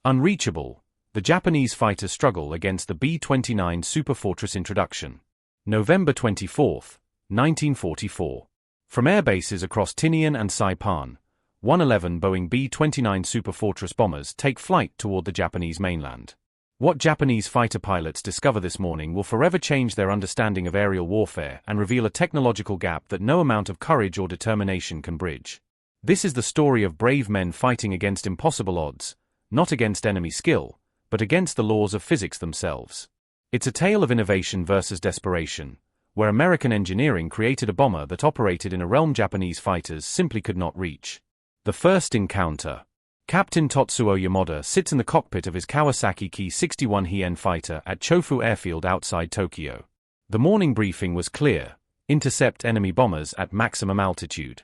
Unreachable, the Japanese fighters struggle against the B-29 Superfortress introduction. November 24, 1944. From air bases across Tinian and Saipan, 111 Boeing B-29 Superfortress bombers take flight toward the Japanese mainland. What Japanese fighter pilots discover this morning will forever change their understanding of aerial warfare and reveal a technological gap that no amount of courage or determination can bridge. This is the story of brave men fighting against impossible odds, not against enemy skill, but against the laws of physics themselves. It's a tale of innovation versus desperation, where American engineering created a bomber that operated in a realm Japanese fighters simply could not reach. The first encounter. Captain Totsuo Yamada sits in the cockpit of his Kawasaki Ki-61 Hien fighter at Chofu Airfield outside Tokyo. The morning briefing was clear: intercept enemy bombers at maximum altitude.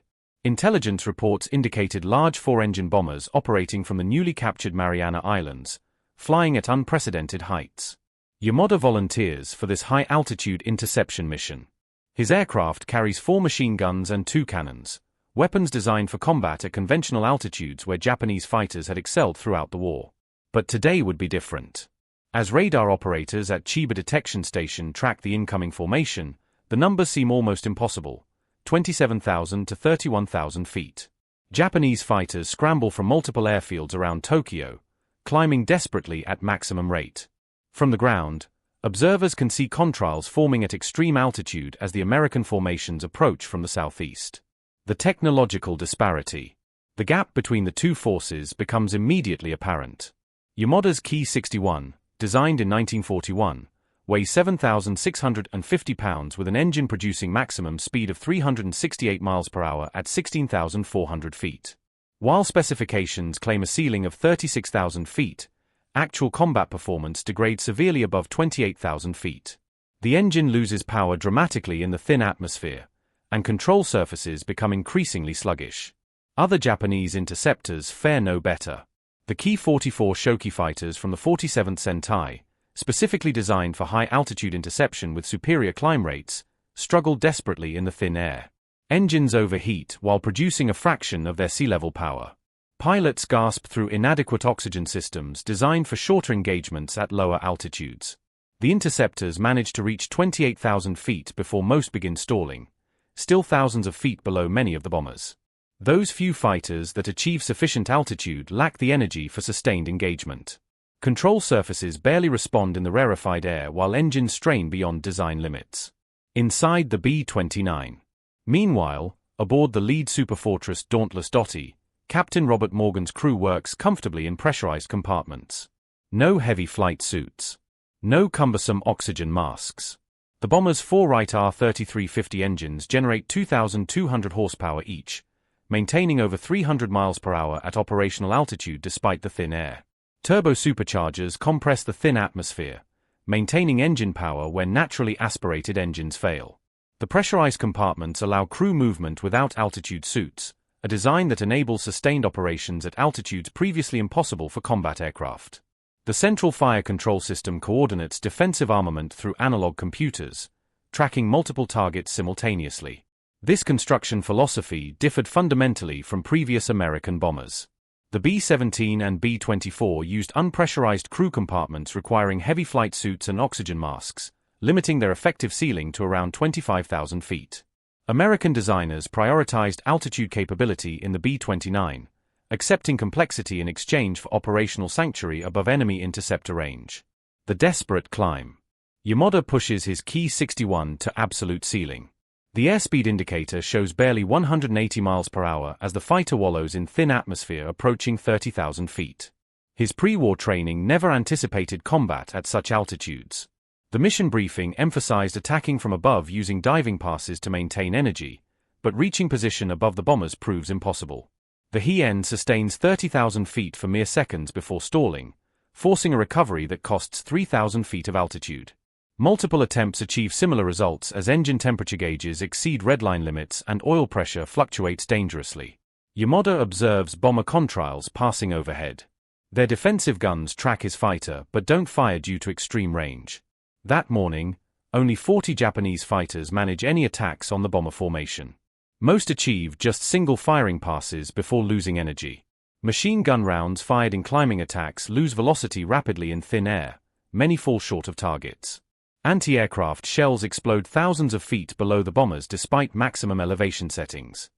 Intelligence reports indicated large four-engine bombers operating from the newly captured Mariana Islands, flying at unprecedented heights. Yamada volunteers for this high-altitude interception mission. His aircraft carries 4 machine guns and 2 cannons, weapons designed for combat at conventional altitudes where Japanese fighters had excelled throughout the war. But today would be different. As radar operators at Chiba Detection Station track the incoming formation, the numbers seem almost impossible: 27,000 to 31,000 feet. Japanese fighters scramble from multiple airfields around Tokyo, climbing desperately at maximum rate. From the ground, observers can see contrails forming at extreme altitude as the American formations approach from the southeast. The technological disparity. The gap between the two forces becomes immediately apparent. Yamada's Ki-61, designed in 1941, weighs 7,650 pounds with an engine producing maximum speed of 368 miles per hour at 16,400 feet. While specifications claim a ceiling of 36,000 feet, actual combat performance degrades severely above 28,000 feet. The engine loses power dramatically in the thin atmosphere, and control surfaces become increasingly sluggish. Other Japanese interceptors fare no better. The Ki-44 Shoki fighters from the 47th Sentai, specifically designed for high-altitude interception with superior climb rates, struggle desperately in the thin air. Engines overheat while producing a fraction of their sea-level power. Pilots gasp through inadequate oxygen systems designed for shorter engagements at lower altitudes. The interceptors manage to reach 28,000 feet before most begin stalling, still thousands of feet below many of the bombers. Those few fighters that achieve sufficient altitude lack the energy for sustained engagement. Control surfaces barely respond in the rarefied air while engines strain beyond design limits. Inside the B-29. Meanwhile, aboard the lead Superfortress Dauntless Dottie, Captain Robert Morgan's crew works comfortably in pressurized compartments. No heavy flight suits. No cumbersome oxygen masks. The bomber's 4 Wright R-3350 engines generate 2,200 horsepower each, maintaining over 300 miles per hour at operational altitude despite the thin air. Turbo superchargers compress the thin atmosphere, maintaining engine power when naturally aspirated engines fail. The pressurized compartments allow crew movement without altitude suits, a design that enables sustained operations at altitudes previously impossible for combat aircraft. The Central Fire Control System coordinates defensive armament through analog computers, tracking multiple targets simultaneously. This construction philosophy differed fundamentally from previous American bombers. The B-17 and B-24 used unpressurized crew compartments requiring heavy flight suits and oxygen masks, limiting their effective ceiling to around 25,000 feet. American designers prioritized altitude capability in the B-29, accepting complexity in exchange for operational sanctuary above enemy interceptor range. The desperate climb. Yamada pushes his Ki-61 to absolute ceiling. The airspeed indicator shows barely 180 miles per hour as the fighter wallows in thin atmosphere approaching 30,000 feet. His pre-war training never anticipated combat at such altitudes. The mission briefing emphasized attacking from above using diving passes to maintain energy, but reaching position above the bombers proves impossible. The Hien sustains 30,000 feet for mere seconds before stalling, forcing a recovery that costs 3,000 feet of altitude. Multiple attempts achieve similar results as engine temperature gauges exceed redline limits and oil pressure fluctuates dangerously. Yamada observes bomber contrails passing overhead. Their defensive guns track his fighter but don't fire due to extreme range. That morning, only 40 Japanese fighters manage any attacks on the bomber formation. Most achieve just single firing passes before losing energy. Machine gun rounds fired in climbing attacks lose velocity rapidly in thin air, many fall short of targets. Anti-aircraft shells explode thousands of feet below the bombers despite maximum elevation settings.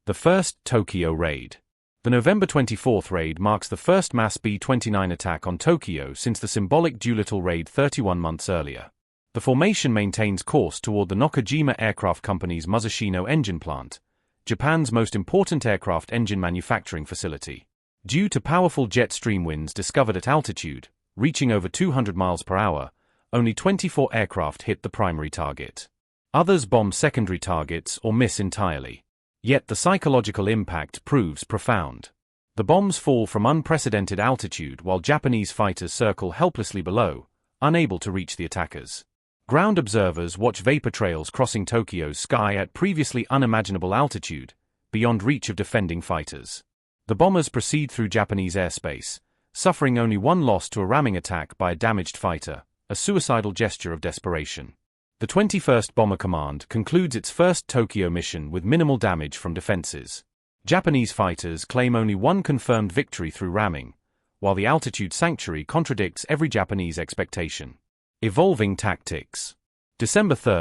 The first Tokyo raid. The November 24th raid marks the first mass B-29 attack on Tokyo since the symbolic Doolittle raid 31 months earlier. The formation maintains course toward the Nakajima Aircraft Company's Musashino engine plant, Japan's most important aircraft engine manufacturing facility. Due to powerful jet stream winds discovered at altitude, reaching over 200 miles per hour, only 24 aircraft hit the primary target. Others bomb secondary targets or miss entirely. Yet the psychological impact proves profound. The bombs fall from unprecedented altitude while Japanese fighters circle helplessly below, unable to reach the attackers. Ground observers watch vapor trails crossing Tokyo's sky at previously unimaginable altitude, beyond reach of defending fighters. The bombers proceed through Japanese airspace, suffering only one loss to a ramming attack by a damaged fighter, a suicidal gesture of desperation. The 21st Bomber Command concludes its first Tokyo mission with minimal damage from defenses. Japanese fighters claim only one confirmed victory through ramming, while the altitude sanctuary contradicts every Japanese expectation. Evolving tactics. December 3,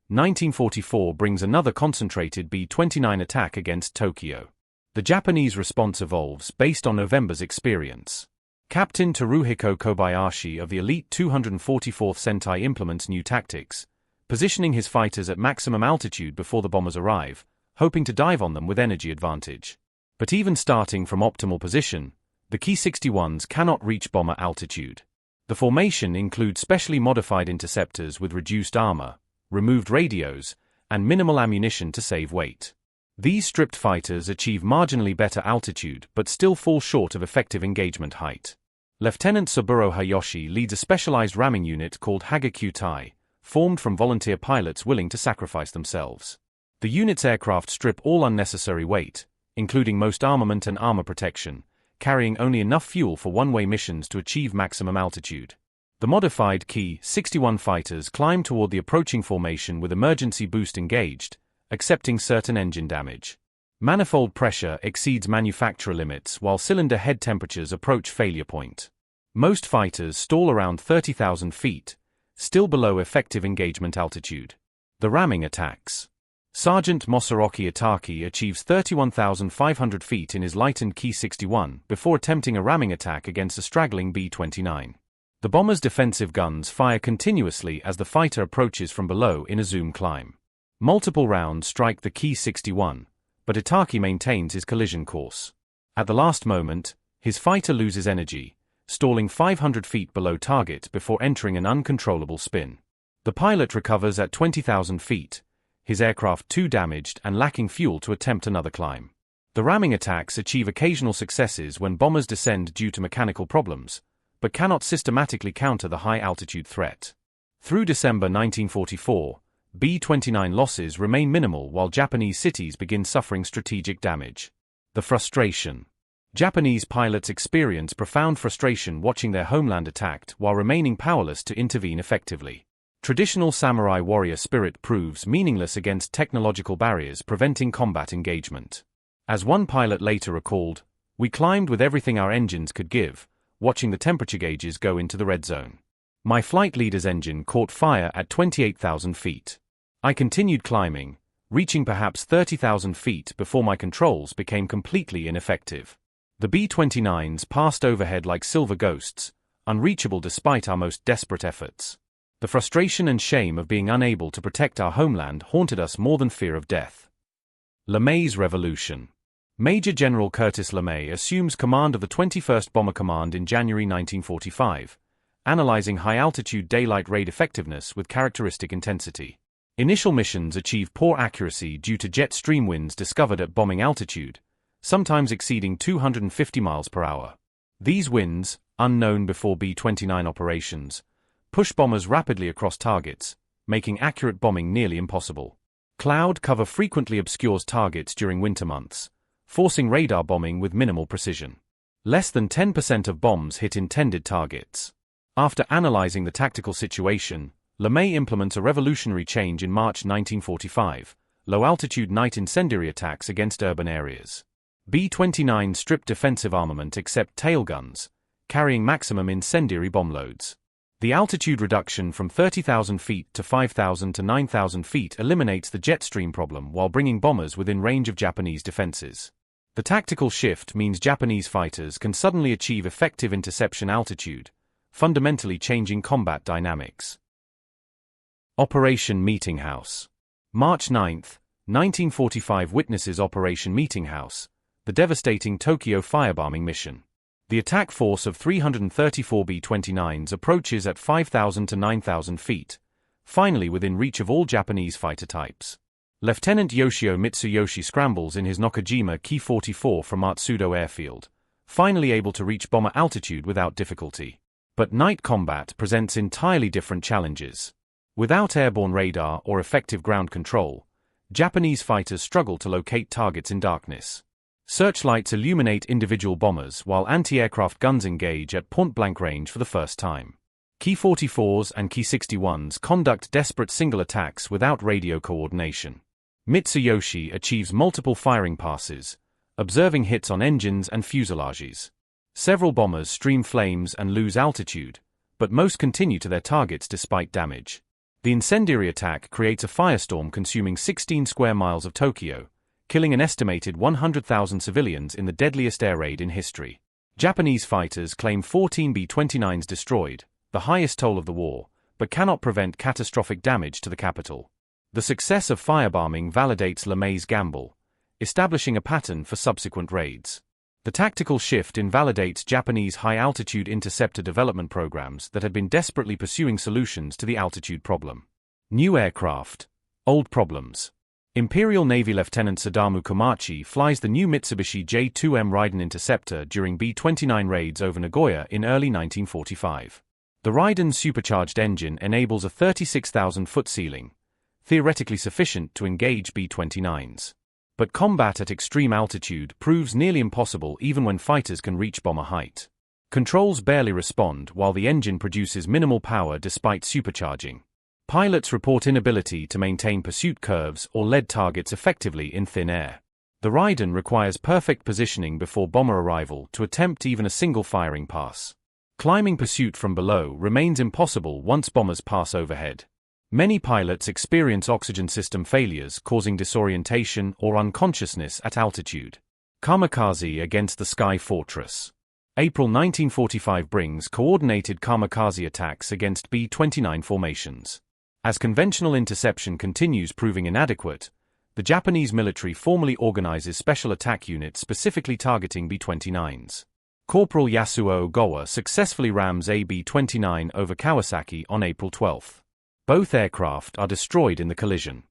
1944 brings another concentrated B-29 attack against Tokyo. The Japanese response evolves based on November's experience. Captain Teruhiko Kobayashi of the elite 244th Sentai implements new tactics, positioning his fighters at maximum altitude before the bombers arrive, hoping to dive on them with energy advantage. But even starting from optimal position, the Ki-61s cannot reach bomber altitude. The formation includes specially modified interceptors with reduced armor, removed radios, and minimal ammunition to save weight. These stripped fighters achieve marginally better altitude but still fall short of effective engagement height. Lieutenant Saburo Hayashi leads a specialized ramming unit called Hagakutai, formed from volunteer pilots willing to sacrifice themselves. The unit's aircraft strip all unnecessary weight, including most armament and armor protection, carrying only enough fuel for one-way missions to achieve maximum altitude. The modified Ki-61 fighters climb toward the approaching formation with emergency boost engaged, accepting certain engine damage. Manifold pressure exceeds manufacturer limits while cylinder head temperatures approach failure point. Most fighters stall around 30,000 feet, still below effective engagement altitude. The ramming attacks. Sergeant Masaroki Itaki achieves 31,500 feet in his lightened Ki-61 before attempting a ramming attack against a straggling B-29. The bomber's defensive guns fire continuously as the fighter approaches from below in a zoom climb. Multiple rounds strike the Ki-61, but Itaki maintains his collision course. At the last moment, his fighter loses energy, stalling 500 feet below target before entering an uncontrollable spin. The pilot recovers at 20,000 feet, his aircraft too damaged and lacking fuel to attempt another climb. The ramming attacks achieve occasional successes when bombers descend due to mechanical problems, but cannot systematically counter the high-altitude threat. Through December 1944, B-29 losses remain minimal while Japanese cities begin suffering strategic damage. The frustration. Japanese pilots experience profound frustration watching their homeland attacked while remaining powerless to intervene effectively. Traditional samurai warrior spirit proves meaningless against technological barriers preventing combat engagement. As one pilot later recalled, "We climbed with everything our engines could give, watching the temperature gauges go into the red zone. My flight leader's engine caught fire at 28,000 feet. I continued climbing, reaching perhaps 30,000 feet before my controls became completely ineffective. The B-29s passed overhead like silver ghosts, unreachable despite our most desperate efforts. The frustration and shame of being unable to protect our homeland haunted us more than fear of death." LeMay's Revolution. Major General Curtis LeMay assumes command of the 21st Bomber Command in January 1945, analyzing high-altitude daylight raid effectiveness with characteristic intensity. Initial missions achieve poor accuracy due to jet stream winds discovered at bombing altitude, sometimes exceeding 250 miles per hour. These winds, unknown before B-29 operations, push bombers rapidly across targets, making accurate bombing nearly impossible. Cloud cover frequently obscures targets during winter months, forcing radar bombing with minimal precision. Less than 10% of bombs hit intended targets. After analyzing the tactical situation, LeMay implements a revolutionary change in March 1945, low-altitude night incendiary attacks against urban areas. B-29 stripped defensive armament except tail guns, carrying maximum incendiary bomb loads. The altitude reduction from 30,000 feet to 5,000 to 9,000 feet eliminates the jet stream problem while bringing bombers within range of Japanese defenses. The tactical shift means Japanese fighters can suddenly achieve effective interception altitude, fundamentally changing combat dynamics. Operation Meeting House. March 9, 1945 witnesses Operation Meeting House, the devastating Tokyo firebombing mission. The attack force of 334 B-29s approaches at 5,000 to 9,000 feet, finally within reach of all Japanese fighter types. Lieutenant Yoshio Mitsuyoshi scrambles in his Nakajima Ki-44 from Matsudo Airfield, finally able to reach bomber altitude without difficulty. But night combat presents entirely different challenges. Without airborne radar or effective ground control, Japanese fighters struggle to locate targets in darkness. Searchlights illuminate individual bombers while anti-aircraft guns engage at point-blank range for the first time. Ki-44s and Ki-61s conduct desperate single attacks without radio coordination. Mitsuyoshi achieves multiple firing passes, observing hits on engines and fuselages. Several bombers stream flames and lose altitude, but most continue to their targets despite damage. The incendiary attack creates a firestorm consuming 16 square miles of Tokyo, killing an estimated 100,000 civilians in the deadliest air raid in history. Japanese fighters claim 14 B-29s destroyed, the highest toll of the war, but cannot prevent catastrophic damage to the capital. The success of firebombing validates LeMay's gamble, establishing a pattern for subsequent raids. The tactical shift invalidates Japanese high-altitude interceptor development programs that had been desperately pursuing solutions to the altitude problem. New aircraft, old problems. Imperial Navy Lieutenant Sadamu Komachi flies the new Mitsubishi J-2M Raiden Interceptor during B-29 raids over Nagoya in early 1945. The Raiden's supercharged engine enables a 36,000-foot ceiling, theoretically sufficient to engage B-29s. But combat at extreme altitude proves nearly impossible even when fighters can reach bomber height. Controls barely respond while the engine produces minimal power despite supercharging. Pilots report inability to maintain pursuit curves or lead targets effectively in thin air. The Raiden requires perfect positioning before bomber arrival to attempt even a single firing pass. Climbing pursuit from below remains impossible once bombers pass overhead. Many pilots experience oxygen system failures causing disorientation or unconsciousness at altitude. Kamikaze against the Sky Fortress. April 1945 brings coordinated kamikaze attacks against B-29 formations. As conventional interception continues proving inadequate, the Japanese military formally organizes special attack units specifically targeting B-29s. Corporal Yasuo Ogawa successfully rams a B-29 over Kawasaki on April 12. Both aircraft are destroyed in the collision.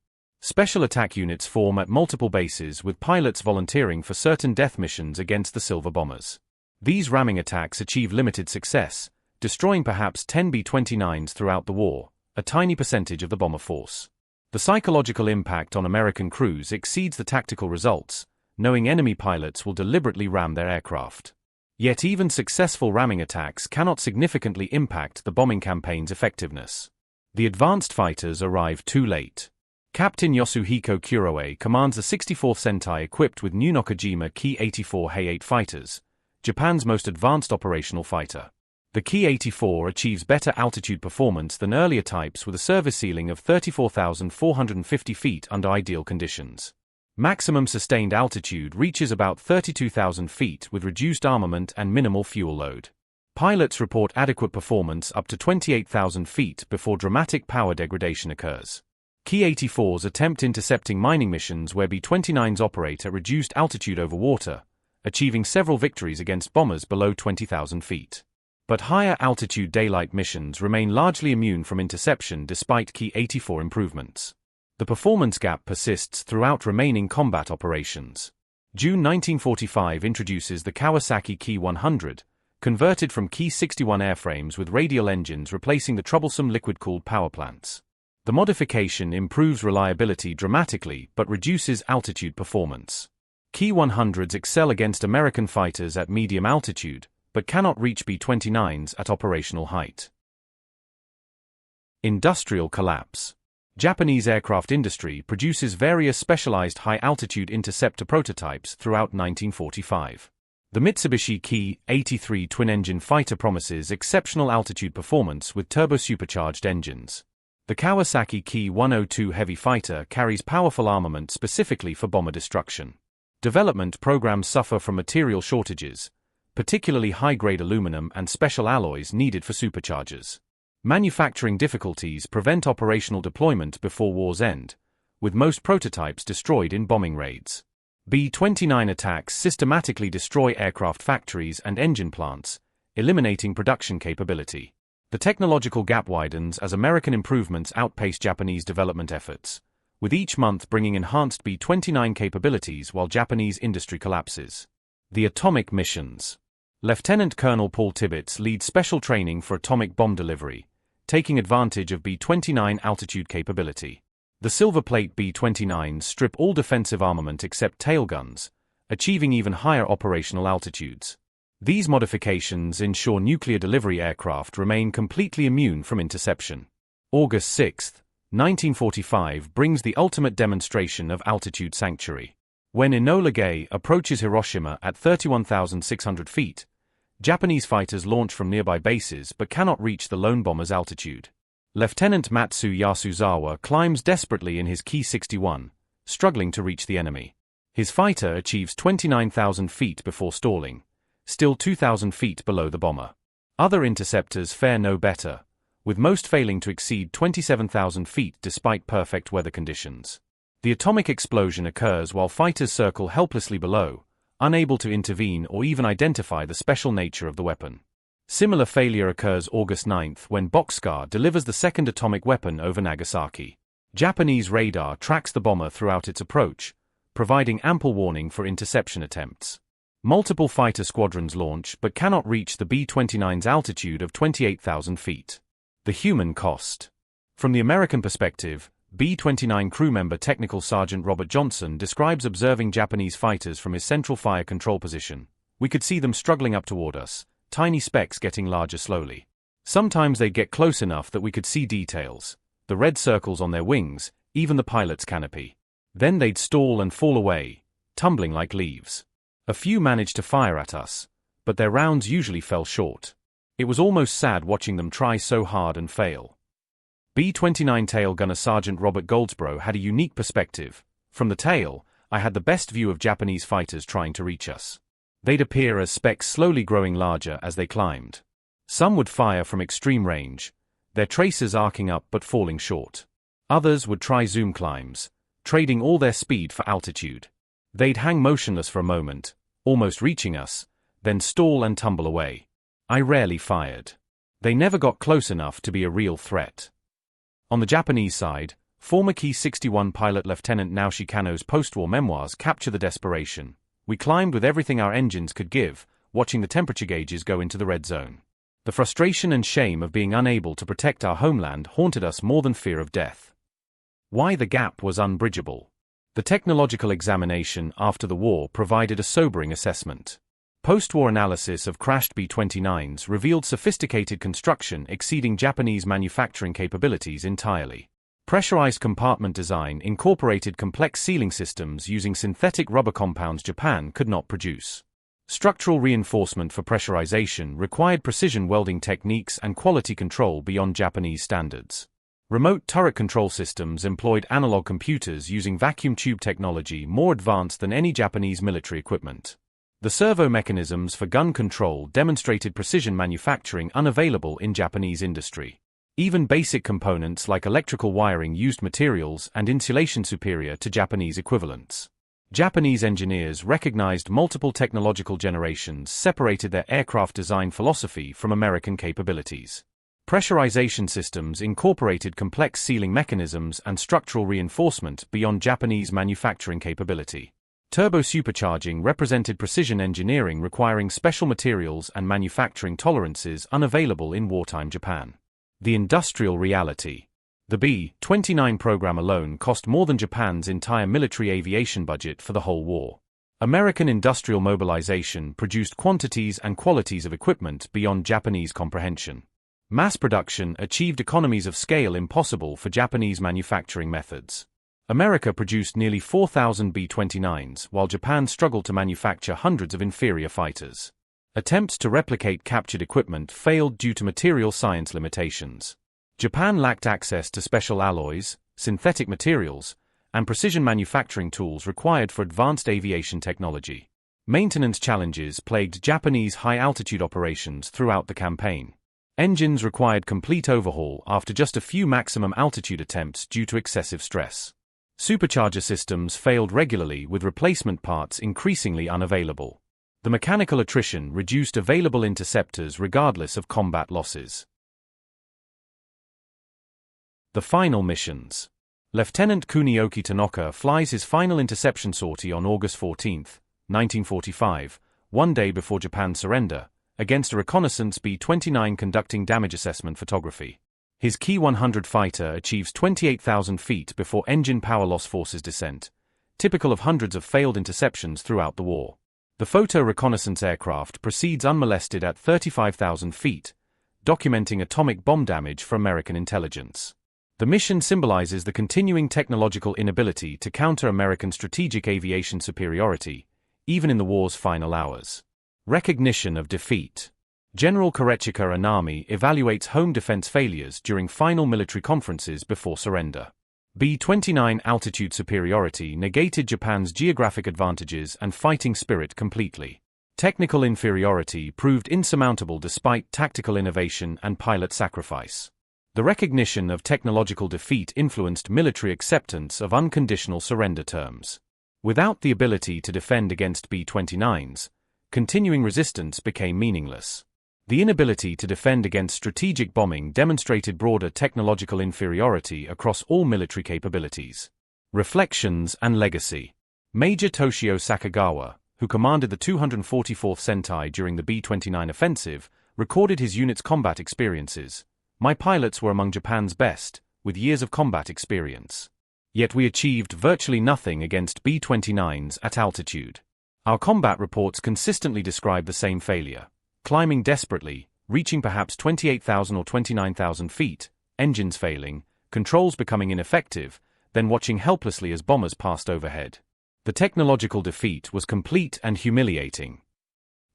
Special attack units form at multiple bases with pilots volunteering for certain death missions against the Silver Bombers. These ramming attacks achieve limited success, destroying perhaps 10 B-29s throughout the war, a tiny percentage of the bomber force. The psychological impact on American crews exceeds the tactical results, knowing enemy pilots will deliberately ram their aircraft. Yet even successful ramming attacks cannot significantly impact the bombing campaign's effectiveness. The advanced fighters arrive too late. Captain Yasuhiko Kuroe commands the 64th Sentai equipped with new Nakajima Ki-84 He-8 fighters, Japan's most advanced operational fighter. The Ki-84 achieves better altitude performance than earlier types with a service ceiling of 34,450 feet under ideal conditions. Maximum sustained altitude reaches about 32,000 feet with reduced armament and minimal fuel load. Pilots report adequate performance up to 28,000 feet before dramatic power degradation occurs. Ki-84s attempt intercepting mining missions where B-29s operate at reduced altitude over water, achieving several victories against bombers below 20,000 feet. But higher altitude daylight missions remain largely immune from interception despite Ki-84 improvements. The performance gap persists throughout remaining combat operations. June 1945 introduces the Kawasaki Ki-100, converted from Ki-61 airframes with radial engines replacing the troublesome liquid-cooled power plants. The modification improves reliability dramatically but reduces altitude performance. Ki-100s excel against American fighters at medium altitude, but cannot reach B-29s at operational height. Industrial collapse. Japanese aircraft industry produces various specialized high-altitude interceptor prototypes throughout 1945. The Mitsubishi Ki-83 twin-engine fighter promises exceptional altitude performance with turbo-supercharged engines. The Kawasaki Ki-102 heavy fighter carries powerful armament specifically for bomber destruction. Development programs suffer from material shortages, particularly high-grade aluminum and special alloys needed for superchargers. Manufacturing difficulties prevent operational deployment before war's end, with most prototypes destroyed in bombing raids. B-29 attacks systematically destroy aircraft factories and engine plants, eliminating production capability. The technological gap widens as American improvements outpace Japanese development efforts, with each month bringing enhanced B-29 capabilities while Japanese industry collapses. The atomic missions. Lieutenant Colonel Paul Tibbets leads special training for atomic bomb delivery, taking advantage of B-29 altitude capability. The silver plate B-29s strip all defensive armament except tail guns, achieving even higher operational altitudes. These modifications ensure nuclear delivery aircraft remain completely immune from interception. August 6, 1945 brings the ultimate demonstration of altitude sanctuary. When Enola Gay approaches Hiroshima at 31,600 feet, Japanese fighters launch from nearby bases but cannot reach the lone bomber's altitude. Lieutenant Matsu Yasuzawa climbs desperately in his Ki-61, struggling to reach the enemy. His fighter achieves 29,000 feet before stalling, still 2,000 feet below the bomber. Other interceptors fare no better, with most failing to exceed 27,000 feet despite perfect weather conditions. The atomic explosion occurs while fighters circle helplessly below, unable to intervene or even identify the special nature of the weapon. Similar failure occurs August 9 when Bockscar delivers the second atomic weapon over Nagasaki. Japanese radar tracks the bomber throughout its approach, providing ample warning for interception attempts. Multiple fighter squadrons launch but cannot reach the B-29's altitude of 28,000 feet. The human cost. From the American perspective, B-29 crew member Technical Sergeant Robert Johnson describes observing Japanese fighters from his central fire control position. We could see them struggling up toward us, tiny specks getting larger slowly. Sometimes they'd get close enough that we could see details, the red circles on their wings, even the pilot's canopy. Then they'd stall and fall away, tumbling like leaves. A few managed to fire at us, but their rounds usually fell short. It was almost sad watching them try so hard and fail. B-29 tail gunner Sergeant Robert Goldsborough had a unique perspective. From the tail, I had the best view of Japanese fighters trying to reach us. They'd appear as specks slowly growing larger as they climbed. Some would fire from extreme range, their tracers arcing up but falling short. Others would try zoom climbs, trading all their speed for altitude. They'd hang motionless for a moment, almost reaching us, then stall and tumble away. I rarely fired. They never got close enough to be a real threat. On the Japanese side, former Ki-61 pilot Lieutenant Naoshi Kano's post-war memoirs capture the desperation. We climbed with everything our engines could give, watching the temperature gauges go into the red zone. The frustration and shame of being unable to protect our homeland haunted us more than fear of death. Why the gap was unbridgeable. The technological examination after the war provided a sobering assessment. Post-war analysis of crashed B-29s revealed sophisticated construction exceeding Japanese manufacturing capabilities entirely. Pressurized compartment design incorporated complex sealing systems using synthetic rubber compounds Japan could not produce. Structural reinforcement for pressurization required precision welding techniques and quality control beyond Japanese standards. Remote turret control systems employed analog computers using vacuum tube technology more advanced than any Japanese military equipment. The servo mechanisms for gun control demonstrated precision manufacturing unavailable in Japanese industry. Even basic components like electrical wiring used materials and insulation superior to Japanese equivalents. Japanese engineers recognized multiple technological generations separated their aircraft design philosophy from American capabilities. Pressurization systems incorporated complex sealing mechanisms and structural reinforcement beyond Japanese manufacturing capability. Turbo-supercharging represented precision engineering requiring special materials and manufacturing tolerances unavailable in wartime Japan. The industrial reality. The B-29 program alone cost more than Japan's entire military aviation budget for the whole war. American industrial mobilization produced quantities and qualities of equipment beyond Japanese comprehension. Mass production achieved economies of scale impossible for Japanese manufacturing methods. America produced nearly 4,000 B-29s, while Japan struggled to manufacture hundreds of inferior fighters. Attempts to replicate captured equipment failed due to material science limitations. Japan lacked access to special alloys, synthetic materials, and precision manufacturing tools required for advanced aviation technology. Maintenance challenges plagued Japanese high-altitude operations throughout the campaign. Engines required complete overhaul after just a few maximum altitude attempts due to excessive stress. Supercharger systems failed regularly, with replacement parts increasingly unavailable. The mechanical attrition reduced available interceptors regardless of combat losses. The final missions. Lieutenant Kunioki Tanaka flies his final interception sortie on August 14, 1945, one day before Japan's surrender, against a reconnaissance B-29 conducting damage assessment photography. His Ki-100 fighter achieves 28,000 feet before engine power loss forces descent, typical of hundreds of failed interceptions throughout the war. The photo reconnaissance aircraft proceeds unmolested at 35,000 feet, documenting atomic bomb damage for American intelligence. The mission symbolizes the continuing technological inability to counter American strategic aviation superiority, even in the war's final hours. Recognition of defeat. General Korechika Anami evaluates home defense failures during final military conferences before surrender. B-29 altitude superiority negated Japan's geographic advantages and fighting spirit completely. Technical inferiority proved insurmountable despite tactical innovation and pilot sacrifice. The recognition of technological defeat influenced military acceptance of unconditional surrender terms. Without the ability to defend against B-29s, continuing resistance became meaningless. The inability to defend against strategic bombing demonstrated broader technological inferiority across all military capabilities. Reflections and legacy. Major Toshio Sakagawa, who commanded the 244th Sentai during the B-29 offensive, recorded his unit's combat experiences. "My pilots were among Japan's best, with years of combat experience. Yet we achieved virtually nothing against B-29s at altitude. Our combat reports consistently describe the same failure. Climbing desperately, reaching perhaps 28,000 or 29,000 feet, engines failing, controls becoming ineffective, then watching helplessly as bombers passed overhead. The technological defeat was complete and humiliating."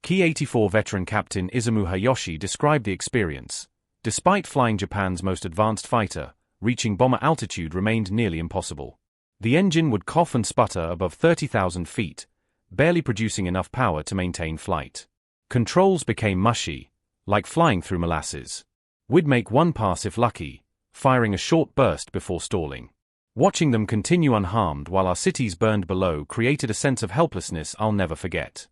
Ki-84 veteran Captain Izumu Hayashi described the experience. Despite flying Japan's most advanced fighter, reaching bomber altitude remained nearly impossible. The engine would cough and sputter above 30,000 feet, barely producing enough power to maintain flight. Controls became mushy, like flying through molasses. We'd make one pass if lucky, firing a short burst before stalling. Watching them continue unharmed while our cities burned below created a sense of helplessness I'll never forget.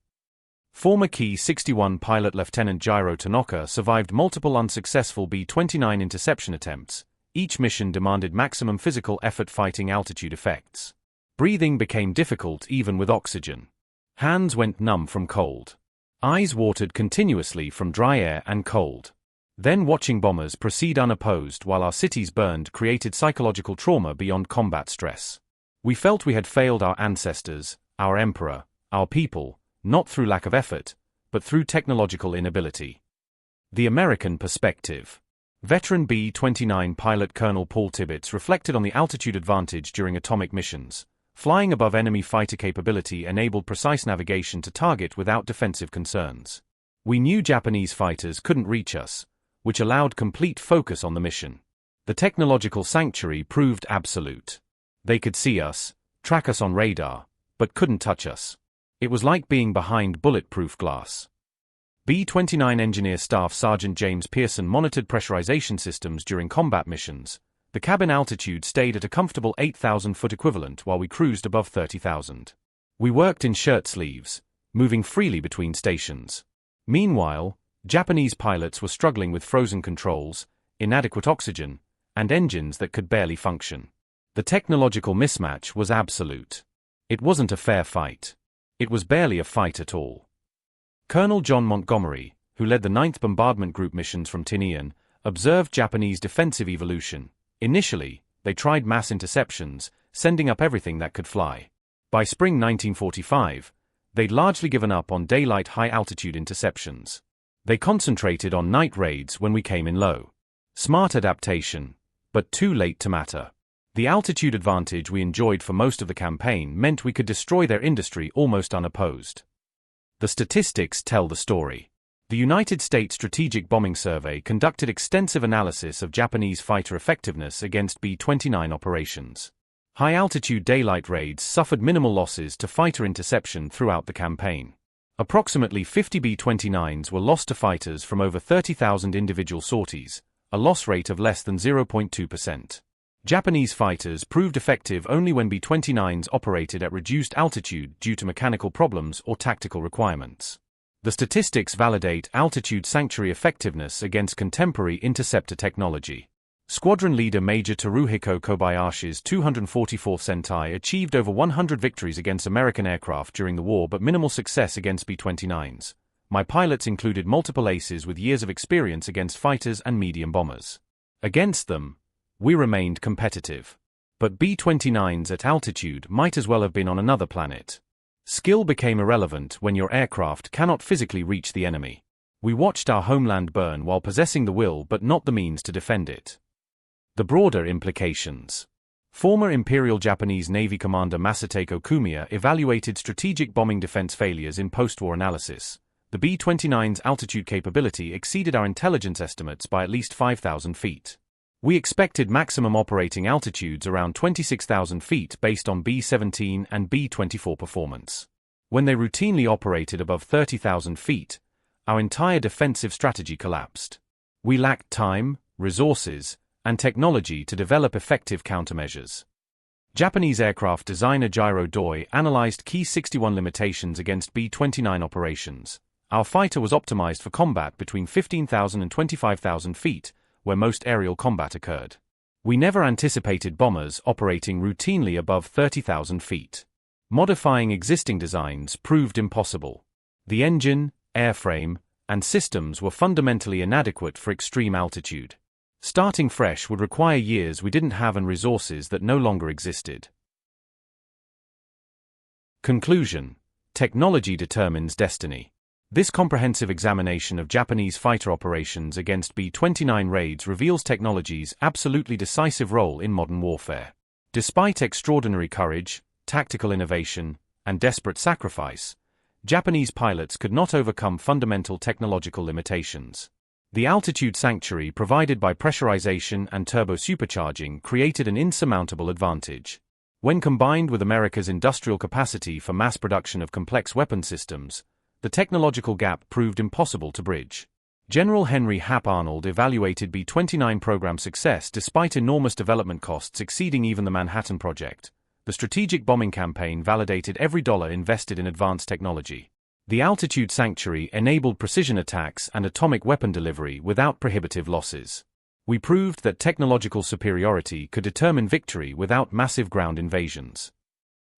Former Ki-61 pilot Lieutenant Jiro Tanaka survived multiple unsuccessful B-29 interception attempts. Each mission demanded maximum physical effort fighting altitude effects. Breathing became difficult even with oxygen. Hands went numb from cold. Eyes watered continuously from dry air and cold. Then watching bombers proceed unopposed while our cities burned created psychological trauma beyond combat stress. We felt we had failed our ancestors, our emperor, our people, not through lack of effort, but through technological inability. The American perspective. Veteran B-29 pilot Colonel Paul Tibbets reflected on the altitude advantage during atomic missions. Flying above enemy fighter capability enabled precise navigation to target without defensive concerns. We knew Japanese fighters couldn't reach us, which allowed complete focus on the mission. The technological sanctuary proved absolute. They could see us, track us on radar, but couldn't touch us. It was like being behind bulletproof glass. B-29 Engineer Staff Sergeant James Pearson monitored pressurization systems during combat missions. The cabin altitude stayed at a comfortable 8,000-foot equivalent while we cruised above 30,000. We worked in shirt sleeves, moving freely between stations. Meanwhile, Japanese pilots were struggling with frozen controls, inadequate oxygen, and engines that could barely function. The technological mismatch was absolute. It wasn't a fair fight. It was barely a fight at all. Colonel John Montgomery, who led the 9th Bombardment Group missions from Tinian, observed Japanese defensive evolution. Initially, they tried mass interceptions, sending up everything that could fly. By spring 1945, they'd largely given up on daylight high-altitude interceptions. They concentrated on night raids when we came in low. Smart adaptation, but too late to matter. The altitude advantage we enjoyed for most of the campaign meant we could destroy their industry almost unopposed. The statistics tell the story. The United States Strategic Bombing Survey conducted extensive analysis of Japanese fighter effectiveness against B-29 operations. High-altitude daylight raids suffered minimal losses to fighter interception throughout the campaign. Approximately 50 B-29s were lost to fighters from over 30,000 individual sorties, a loss rate of less than 0.2%. Japanese fighters proved effective only when B-29s operated at reduced altitude due to mechanical problems or tactical requirements. The statistics validate altitude sanctuary effectiveness against contemporary interceptor technology. Squadron leader Major Teruhiko Kobayashi's 244th Sentai achieved over 100 victories against American aircraft during the war but minimal success against B-29s. My pilots included multiple aces with years of experience against fighters and medium bombers. Against them, we remained competitive. But B-29s at altitude might as well have been on another planet. Skill became irrelevant when your aircraft cannot physically reach the enemy. We watched our homeland burn while possessing the will but not the means to defend it. The broader implications. Former Imperial Japanese Navy Commander Masatake Kumiya evaluated strategic bombing defense failures in post-war analysis. The B-29's altitude capability exceeded our intelligence estimates by at least 5,000 feet. We expected maximum operating altitudes around 26,000 feet based on B-17 and B-24 performance. When they routinely operated above 30,000 feet, our entire defensive strategy collapsed. We lacked time, resources, and technology to develop effective countermeasures. Japanese aircraft designer Jiro Doi analyzed key 61 limitations against B-29 operations. Our fighter was optimized for combat between 15,000 and 25,000 feet, where most aerial combat occurred. We never anticipated bombers operating routinely above 30,000 feet. Modifying existing designs proved impossible. The engine, airframe, and systems were fundamentally inadequate for extreme altitude. Starting fresh would require years we didn't have and resources that no longer existed. Conclusion: technology determines destiny. This comprehensive examination of Japanese fighter operations against B-29 raids reveals technology's absolutely decisive role in modern warfare. Despite extraordinary courage, tactical innovation, and desperate sacrifice, Japanese pilots could not overcome fundamental technological limitations. The altitude sanctuary provided by pressurization and turbo-supercharging created an insurmountable advantage. When combined with America's industrial capacity for mass production of complex weapon systems, the technological gap proved impossible to bridge. General Henry Hap Arnold evaluated B-29 program success despite enormous development costs exceeding even the Manhattan Project. The strategic bombing campaign validated every dollar invested in advanced technology. The altitude sanctuary enabled precision attacks and atomic weapon delivery without prohibitive losses. We proved that technological superiority could determine victory without massive ground invasions.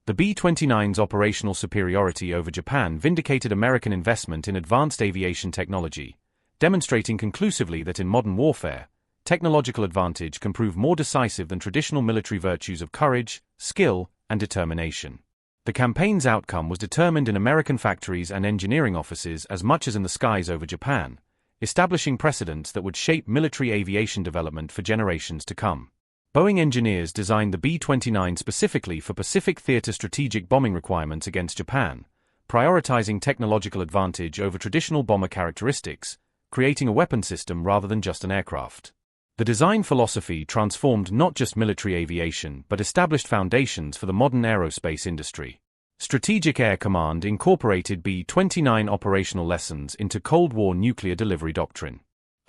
The B-29's operational superiority over Japan vindicated American investment in advanced aviation technology, demonstrating conclusively that in modern warfare, technological advantage can prove more decisive than traditional military virtues of courage, skill, and determination. The campaign's outcome was determined in American factories and engineering offices as much as in the skies over Japan, establishing precedents that would shape military aviation development for generations to come. Boeing engineers designed the B-29 specifically for Pacific Theater strategic bombing requirements against Japan, prioritizing technological advantage over traditional bomber characteristics, creating a weapon system rather than just an aircraft. The design philosophy transformed not just military aviation but established foundations for the modern aerospace industry. Strategic Air Command incorporated B-29 operational lessons into Cold War nuclear delivery doctrine.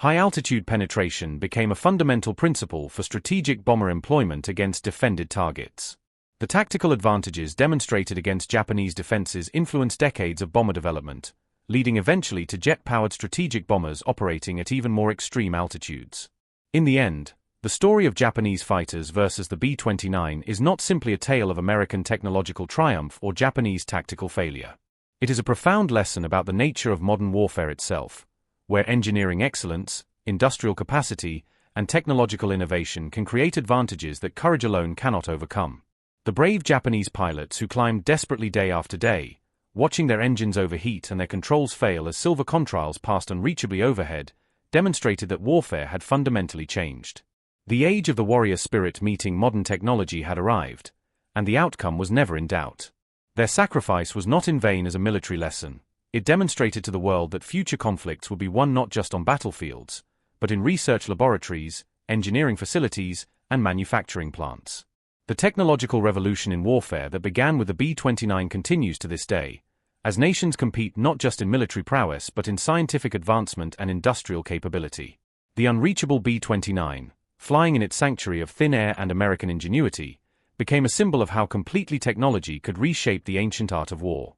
High-altitude penetration became a fundamental principle for strategic bomber employment against defended targets. The tactical advantages demonstrated against Japanese defenses influenced decades of bomber development, leading eventually to jet-powered strategic bombers operating at even more extreme altitudes. In the end, the story of Japanese fighters versus the B-29 is not simply a tale of American technological triumph or Japanese tactical failure. It is a profound lesson about the nature of modern warfare itself, where engineering excellence, industrial capacity, and technological innovation can create advantages that courage alone cannot overcome. The brave Japanese pilots who climbed desperately day after day, watching their engines overheat and their controls fail as silver contrails passed unreachably overhead, demonstrated that warfare had fundamentally changed. The age of the warrior spirit meeting modern technology had arrived, and the outcome was never in doubt. Their sacrifice was not in vain as a military lesson. It demonstrated to the world that future conflicts would be won not just on battlefields, but in research laboratories, engineering facilities, and manufacturing plants. The technological revolution in warfare that began with the B-29 continues to this day, as nations compete not just in military prowess but in scientific advancement and industrial capability. The unreachable B-29, flying in its sanctuary of thin air and American ingenuity, became a symbol of how completely technology could reshape the ancient art of war.